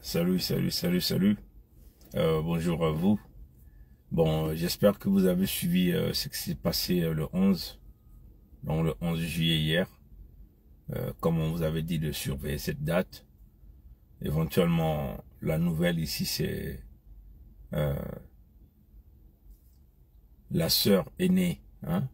Salut, salut, salut, salut. Bonjour à vous. Bon, j'espère que vous avez suivi ce qui s'est passé le 11, donc le 11 juillet hier. Comme on vous avait dit de surveiller cette date. Éventuellement, la nouvelle ici, c'est la sœur aînée. Hein?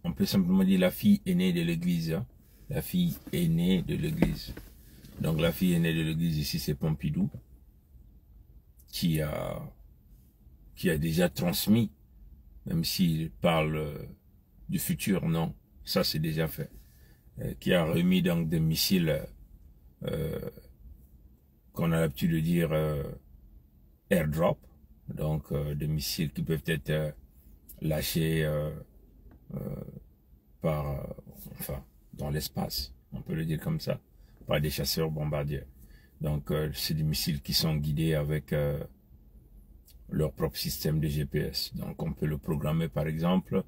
On peut simplement dire la fille aînée de l'église. Hein? La fille aînée de l'église. Donc la fille aînée de l'église ici, c'est Pompidou, qui a déjà transmis, même s'il parle du futur, non, ça c'est déjà fait, qui a remis donc des missiles qu'on a l'habitude de dire airdrop, donc des missiles qui peuvent être lâchés enfin, dans l'espace, on peut le dire comme ça, par des chasseurs bombardiers. Donc c'est des missiles qui sont guidés avec leur propre système de GPS. Donc on peut le programmer par exemple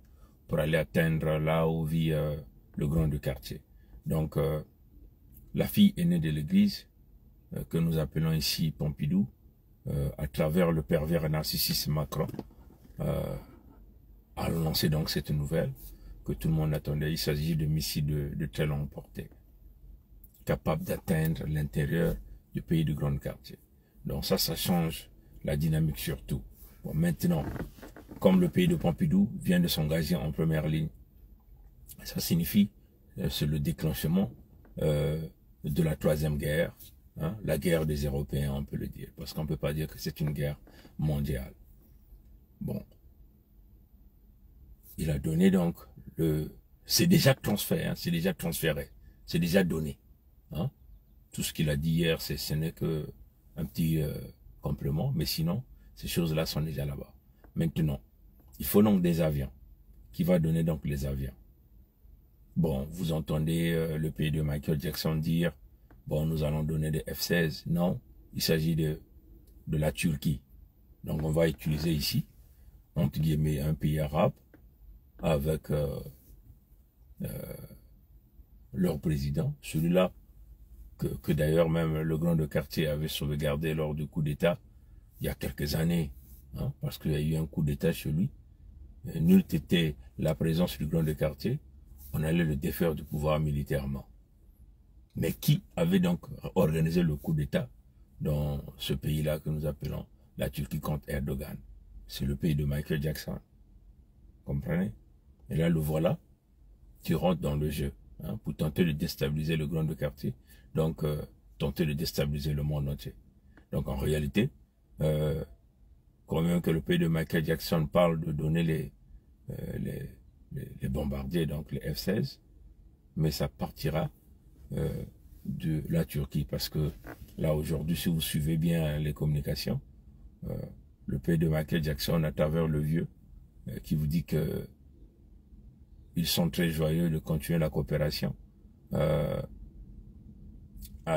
pour aller atteindre là où vit le grand du quartier. Donc la fille aînée de l'église, que nous appelons ici Pompidou, à travers le pervers narcissiste Macron, a lancé donc cette nouvelle que tout le monde attendait. Il s'agit de missiles de très longue portée, capables d'atteindre l'intérieur du pays du grand quartier. Donc ça change la dynamique surtout. Bon, maintenant, comme le pays de Pompidou vient de s'engager en première ligne, ça signifie c'est le déclenchement de la troisième guerre, hein, la guerre des Européens, on peut le dire, parce qu'on ne peut pas dire que c'est une guerre mondiale. Bon, il a donné donc c'est déjà transféré, hein, c'est déjà transféré, c'est déjà donné. Hein. Tout ce qu'il a dit hier, ce n'est que un petit complément, mais sinon, ces choses-là sont déjà là-bas. Maintenant, il faut donc des avions. Qui va donner donc les avions? Bon, vous entendez le pays de Michael Jackson dire, bon, nous allons donner des F-16. Non, il s'agit de la Turquie. Donc, on va utiliser ici, entre guillemets, un pays arabe avec leur président, celui-là que d'ailleurs même le grand de quartier avait sauvegardé lors du coup d'État il y a quelques années, hein, parce qu'il y a eu un coup d'État chez lui. Nul n'était la présence du grand de quartier, on allait le défaire du pouvoir militairement. Mais qui avait donc organisé le coup d'État dans ce pays-là que nous appelons la Turquie contre Erdogan? C'est le pays de Michael Jackson. Comprenez? Et là, le voilà, qui rentre dans le jeu, hein, pour tenter de déstabiliser le grand de quartier, donc tenter de déstabiliser le monde entier. Donc en réalité, quand même que le pays de Michael Jackson parle de donner les bombardiers, donc les F-16, mais ça partira de la Turquie, parce que là aujourd'hui, si vous suivez bien les communications, le pays de Michael Jackson, à travers le vieux, qui vous dit que ils sont très joyeux de continuer la coopération,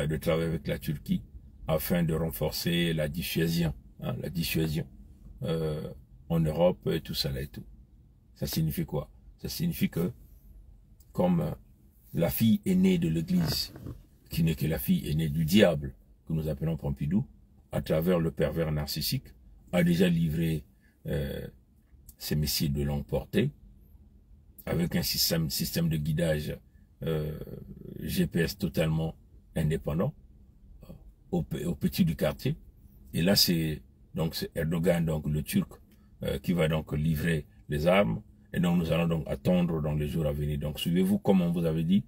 de travailler avec la Turquie, afin de renforcer la dissuasion, hein, en Europe et tout ça là et tout. Ça signifie quoi? Ça signifie que, comme la fille aînée de l'église, qui n'est que la fille aînée du diable, que nous appelons Pompidou, à travers le pervers narcissique, a déjà livré ses missiles de longue portée, avec un système de guidage GPS totalement indépendant, au petit du quartier. Et là, c'est Erdogan, donc le Turc, qui va donc livrer les armes. Et donc, nous allons donc attendre dans les jours à venir. Donc, suivez-vous, comme on vous avait dit.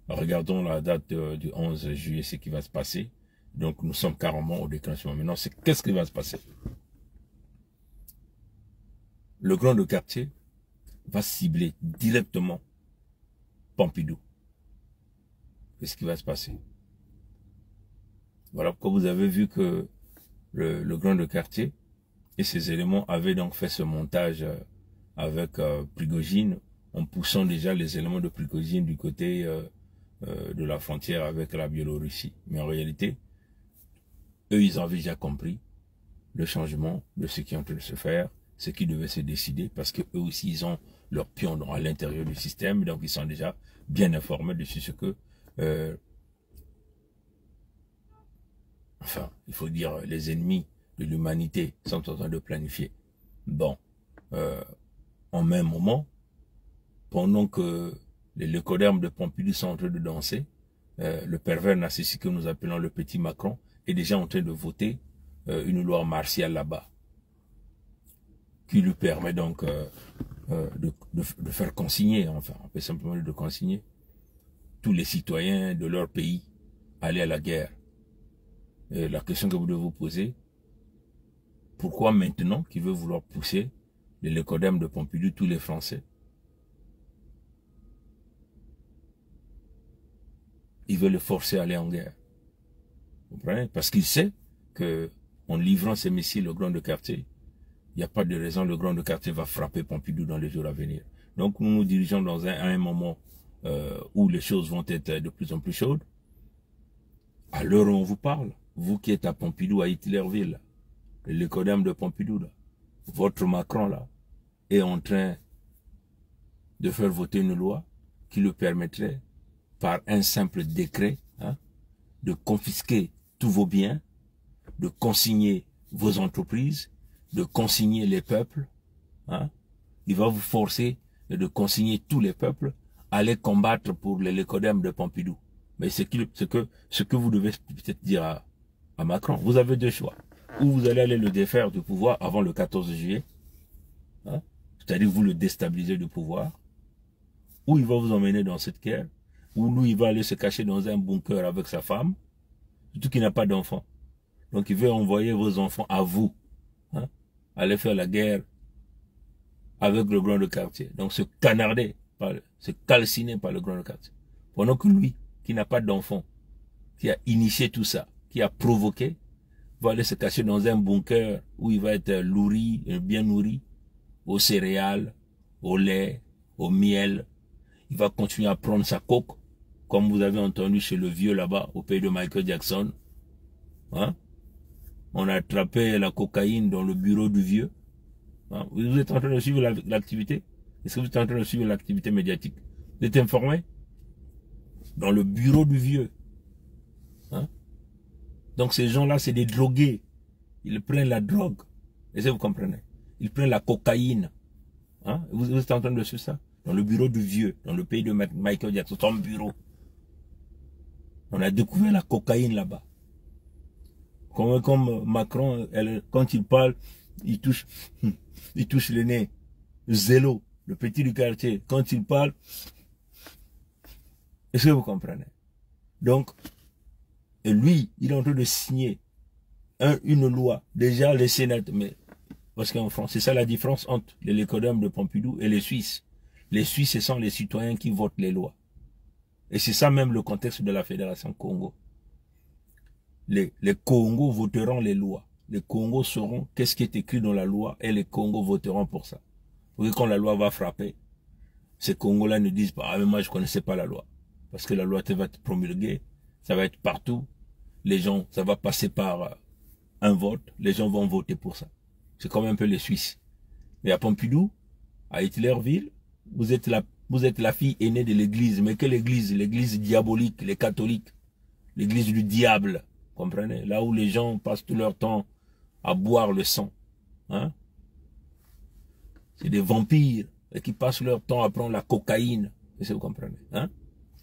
Regardons la date du 11 juillet, ce qui va se passer. Donc, nous sommes carrément au déclenchement. Maintenant, qu'est-ce qui va se passer? Le grand de quartier va cibler directement Pompidou. Qu'est-ce qui va se passer? Voilà pourquoi vous avez vu que le grand de quartier et ses éléments avaient donc fait ce montage avec Prigojine, en poussant déjà les éléments de Prigojine du côté de la frontière avec la Biélorussie. Mais en réalité, eux, ils avaient déjà compris le changement de ce qui est en train de se faire, ce qui devait se décider, parce que eux aussi, ils ont leur pion à l'intérieur du système, donc ils sont déjà bien informés dessus ce que enfin, il faut dire les ennemis de l'humanité sont en train de planifier. Bon, en même moment, pendant que les leucodermes de Pompidou sont en train de danser, le pervers narcissique que nous appelons le petit Macron est déjà en train de voter une loi martiale là-bas, qui lui permet donc de faire consigner, enfin, on peut simplement de consigner tous les citoyens de leur pays à aller à la guerre. Et la question que vous devez vous poser, pourquoi maintenant qu'il veut vouloir pousser les leucodermes de Pompidou, tous les Français? Il veut le forcer à aller en guerre. Vous comprenez? Parce qu'il sait que en livrant ces missiles au grand de quartier, il n'y a pas de raison, le grand de quartier va frapper Pompidou dans les jours à venir. Donc nous nous dirigeons dans un moment où les choses vont être de plus en plus chaudes. À l'heure où on vous parle, vous qui êtes à Pompidou, à Hitlerville, le leucoderme de Pompidou, là, votre Macron là, est en train de faire voter une loi qui le permettrait, par un simple décret, hein, de confisquer tous vos biens, de consigner vos entreprises, de consigner les peuples. Hein. Il va vous forcer de consigner tous les peuples à aller combattre pour les leucodermes de Pompidou. Mais ce que vous devez peut-être dire à Macron, vous avez deux choix. Ou vous allez aller le défaire du pouvoir avant le 14 juillet, hein, c'est-à-dire vous le déstabiliser du pouvoir, ou il va vous emmener dans cette guerre, ou lui il va aller se cacher dans un bunker avec sa femme, surtout qu'il n'a pas d'enfants. Donc il veut envoyer vos enfants à vous, hein, aller faire la guerre avec le grand de quartier. Donc se canarder, se calciner par le grand de quartier. Pendant que lui, qui n'a pas d'enfants, qui a initié tout ça, qui a provoqué, va aller se cacher dans un bunker où il va être bien nourri, aux céréales, au lait, au miel. Il va continuer à prendre sa coke, comme vous avez entendu chez le vieux là-bas, au pays de Michael Jackson. Hein? On a attrapé la cocaïne dans le bureau du vieux. Hein? Vous êtes en train de suivre l'activité? Est-ce que vous êtes en train de suivre l'activité médiatique? Vous êtes informé? Dans le bureau du vieux. Hein? Donc ces gens-là, c'est des drogués. Ils prennent la drogue. Est-ce que vous comprenez? Ils prennent la cocaïne. Hein? Vous êtes en train de suivre ça? Dans le bureau du vieux, dans le pays de Michael Jackson, son bureau. On a découvert la cocaïne là-bas. Comme Macron, quand il parle, il touche le nez. Zélo, le petit du quartier, quand il parle, est-ce que vous comprenez? Donc, et lui, il est en train de signer une loi. Déjà, les sénateurs, mais parce qu'en France, c'est ça la différence entre les leucodermes de Pompidou et les Suisses. Les Suisses, ce sont les citoyens qui votent les lois. Et c'est ça même le contexte de la Fédération Congo. Les Congos voteront les lois. Les Congos sauront qu'est-ce qui est écrit dans la loi et les Congos voteront pour ça. Pour que quand la loi va frapper, ces Congos-là ne disent pas « Ah, mais moi, je ne connaissais pas la loi. » Parce que la loi va être promulguée, ça va être partout. Les gens, ça va passer par un vote. Les gens vont voter pour ça. C'est comme un peu les Suisses. Mais à Pompidou, à Hitlerville, vous êtes la fille aînée de l'église. Mais quelle église? L'église diabolique, les catholiques. L'église du diable. Comprenez? Là où les gens passent tout leur temps à boire le sang. Hein? C'est des vampires et qui passent leur temps à prendre la cocaïne. Est-ce que vous comprenez? Hein?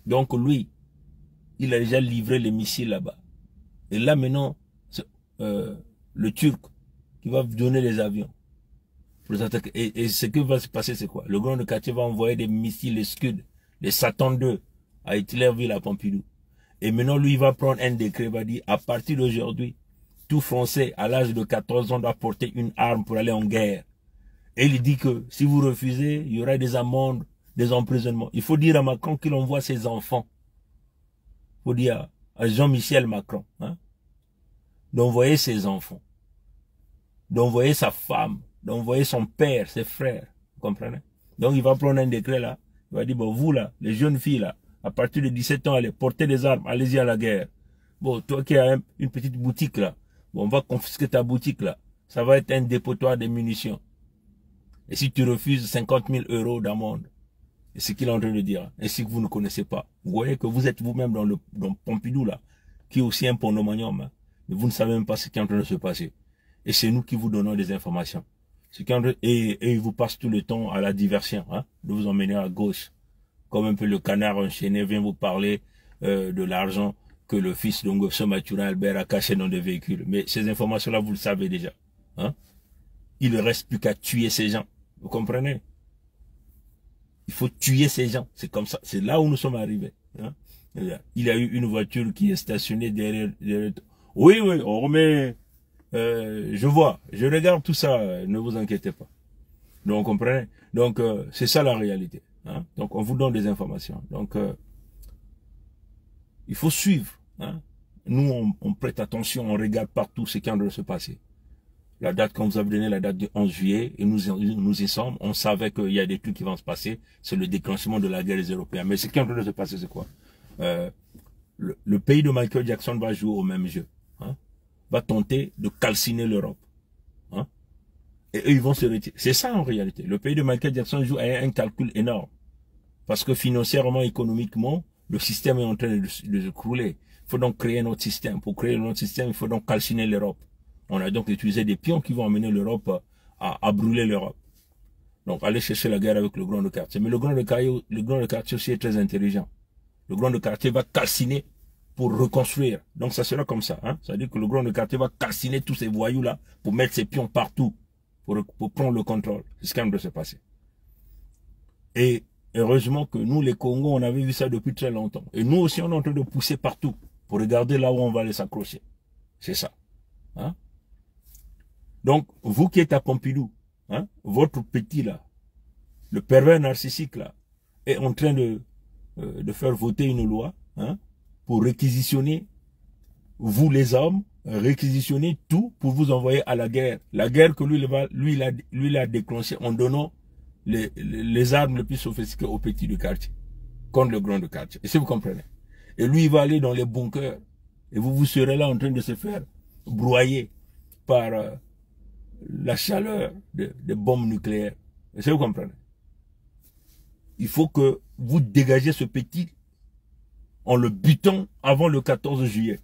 Donc lui, il a déjà livré les missiles là-bas. Et là maintenant, le Turc qui va donner les avions. Et ce qui va se passer, c'est quoi? Le grand de quartier va envoyer des missiles, les Scud, les Satan 2 à Hitlerville, à Pompidou. Et maintenant, lui, il va prendre un décret, il va dire, à partir d'aujourd'hui, tout Français à l'âge de 14 ans doit porter une arme pour aller en guerre. Et il dit que si vous refusez, il y aura des amendes, des emprisonnements. Il faut dire à Macron qu'il envoie ses enfants. Il faut dire à Jean-Michel Macron, hein, d'envoyer ses enfants, d'envoyer sa femme, d'envoyer son père, ses frères. Vous comprenez? Donc il va prendre un décret là. Il va dire, bon, vous là, les jeunes filles là, à partir de 17 ans, allez, portez des armes, allez-y à la guerre. Bon, toi qui as une petite boutique là, bon, on va confisquer ta boutique là. Ça va être un dépotoir de munitions. Et si tu refuses 50 000 € d'amende, c'est ce qu'il est en train de dire. Et si vous ne connaissez pas, vous voyez que vous êtes vous-même dans Pompidou là, qui est aussi un pondomanium. Hein. Vous ne savez même pas ce qui est en train de se passer. Et c'est nous qui vous donnons des informations. Et ils vous passent tout le temps à la diversion, hein, de vous emmener à gauche. Comme un peu le canard enchaîné vient vous parler de l'argent que le fils d'Ongosso Mathurin Albert a caché dans des véhicules. Mais ces informations-là, vous le savez déjà. Hein? Il ne reste plus qu'à tuer ces gens. Vous comprenez? Il faut tuer ces gens. C'est comme ça. C'est là où nous sommes arrivés. Hein? Il y a eu une voiture qui est stationnée derrière. Oui, on remet... je vois, je regarde tout ça, ne vous inquiétez pas. Donc, vous comprenez? Donc, c'est ça la réalité. Hein? Donc, on vous donne des informations. Donc, il faut suivre. Hein? Nous, on prête attention, on regarde partout ce qui est en train de se passer. La date qu'on vous a donné, la date du 11 juillet, et nous y sommes. On savait qu'il y a des trucs qui vont se passer. C'est le déclenchement de la guerre des Européens. Mais ce qui est en train de se passer, c'est quoi? Le pays de Michael Jackson va jouer au même jeu. Hein? Va tenter de calciner l'Europe. Hein? Et eux, ils vont se retirer. C'est ça en réalité. Le pays de Michael Jackson joue à un calcul énorme. Parce que financièrement, économiquement, le système est en train de se crouler. Il faut donc créer notre système. Pour créer notre système, il faut donc calciner l'Europe. On a donc utilisé des pions qui vont amener l'Europe à brûler l'Europe. Donc, aller chercher la guerre avec le grand de quartier. Mais le grand de quartier aussi est très intelligent. Le grand de quartier va calciner pour reconstruire. Donc, ça sera comme ça. Hein? Ça veut dire que le grand de quartier va calciner tous ces voyous-là pour mettre ses pions partout, pour prendre le contrôle. C'est ce qui vient de se passer. Et heureusement que nous, les Congos, on avait vu ça depuis très longtemps. Et nous aussi, on est en train de pousser partout pour regarder là où on va aller s'accrocher. C'est ça. Hein? Donc, vous qui êtes à Pompidou, hein, votre petit là, le pervers narcissique là, est en train de faire voter une loi, hein, pour réquisitionner, vous les hommes, réquisitionner tout pour vous envoyer à la guerre. La guerre que lui l'a déclenchée en donnant les armes les plus sophistiquées aux petits du quartier, contre le grand du quartier. Et si vous comprenez. Et lui, il va aller dans les bunkers. Et vous serez là en train de se faire broyer par la chaleur des bombes nucléaires. Et si vous comprenez. Il faut que vous dégagez ce petit en le butant avant le 14 juillet.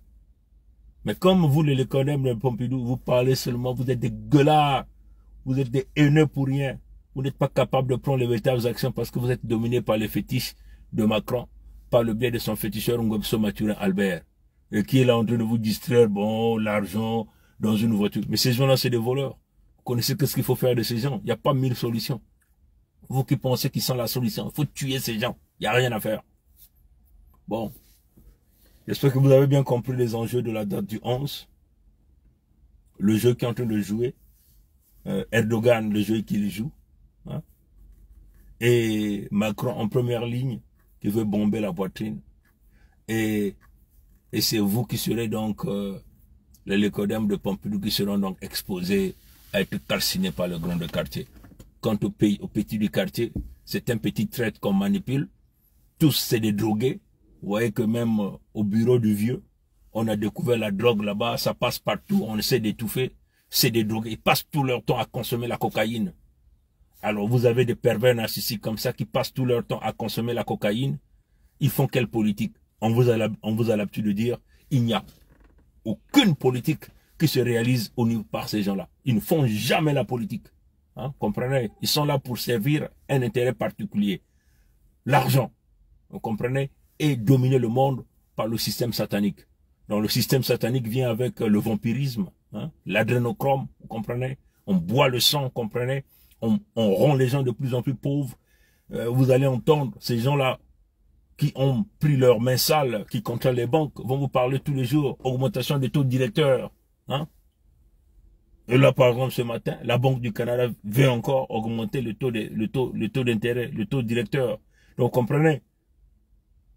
Mais comme vous, les Léconais, les Pompidou, vous parlez seulement, vous êtes des gueulards, vous êtes des haineux pour rien. Vous n'êtes pas capable de prendre les véritables actions parce que vous êtes dominé par les fétiches de Macron, par le biais de son féticheur Ngomso Mathurin Albert, et qui est là en train de vous distraire, bon, l'argent dans une voiture. Mais ces gens-là, c'est des voleurs. Vous connaissez qu'est-ce qu'il faut faire de ces gens? Il n'y a pas 1000 solutions. Vous qui pensez qu'ils sont la solution, il faut tuer ces gens. Il n'y a rien à faire. Bon. J'espère que vous avez bien compris les enjeux de la date du 11. Le jeu qui est en train de jouer. Erdogan, le jeu qu'il joue. Hein? Et Macron en première ligne, qui veut bomber la poitrine. Et c'est vous qui serez donc les Lécodèmes de Pompidou qui seront donc exposés à être calcinés par le grand de quartier. Quant au petit du quartier, c'est un petit traître qu'on manipule. Tous, c'est des drogués. Vous voyez que même au bureau du vieux, on a découvert la drogue là-bas, ça passe partout, on essaie d'étouffer. C'est des drogués. Ils passent tout leur temps à consommer la cocaïne. Alors vous avez des pervers narcissiques comme ça qui passent tout leur temps à consommer la cocaïne. Ils font quelle politique? On vous a l'habitude de dire, il n'y a aucune politique qui se réalise au niveau par ces gens-là. Ils ne font jamais la politique. Hein, comprenez? Ils sont là pour servir un intérêt particulier. L'argent. Vous comprenez? Et dominer le monde par le système satanique. Donc le système satanique vient avec le vampirisme, hein, l'adrénochrome, vous comprenez? On boit le sang, vous comprenez? On rend les gens de plus en plus pauvres. Vous allez entendre ces gens-là qui ont pris leurs mains sales, qui contrôlent les banques, vont vous parler tous les jours, augmentation des taux directeurs. Hein? Et là, par exemple, ce matin, la Banque du Canada veut encore augmenter le taux d'intérêt, le taux directeur. Donc, comprenez?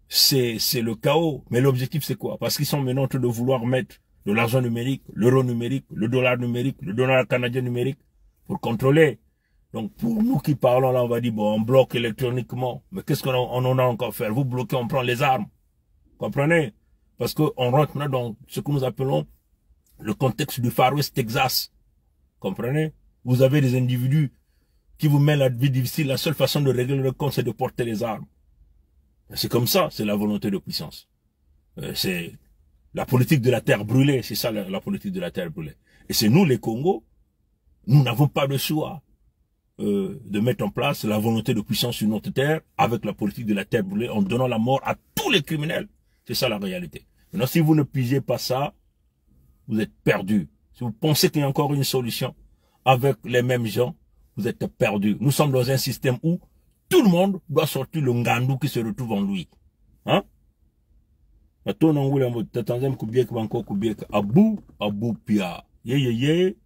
C'est le chaos. Mais l'objectif, c'est quoi? Parce qu'ils sont maintenant en train de vouloir mettre de l'argent numérique, l'euro numérique, le dollar canadien numérique, pour contrôler. Donc, pour nous qui parlons là, on va dire, bon, on bloque électroniquement. Mais qu'est-ce qu'on en a encore à faire? Vous bloquez, on prend les armes. Comprenez? Parce qu'on rentre maintenant dans ce que nous appelons le contexte du Far West Texas. Comprenez? Vous avez des individus qui vous mettent la vie difficile. La seule façon de régler le compte, c'est de porter les armes. C'est comme ça, c'est la volonté de puissance. C'est La politique de la terre brûlée, c'est ça la politique de la terre brûlée. Et c'est nous, les Congos, nous n'avons pas le choix de mettre en place la volonté de puissance sur notre terre avec la politique de la terre brûlée en donnant la mort à tous les criminels. C'est ça la réalité. Maintenant, si vous ne pigez pas ça, vous êtes perdus. Si vous pensez qu'il y a encore une solution avec les mêmes gens, vous êtes perdus. Nous sommes dans un système où tout le monde doit sortir le ngandou qui se retrouve en lui. Hein? Abu pia. Ye.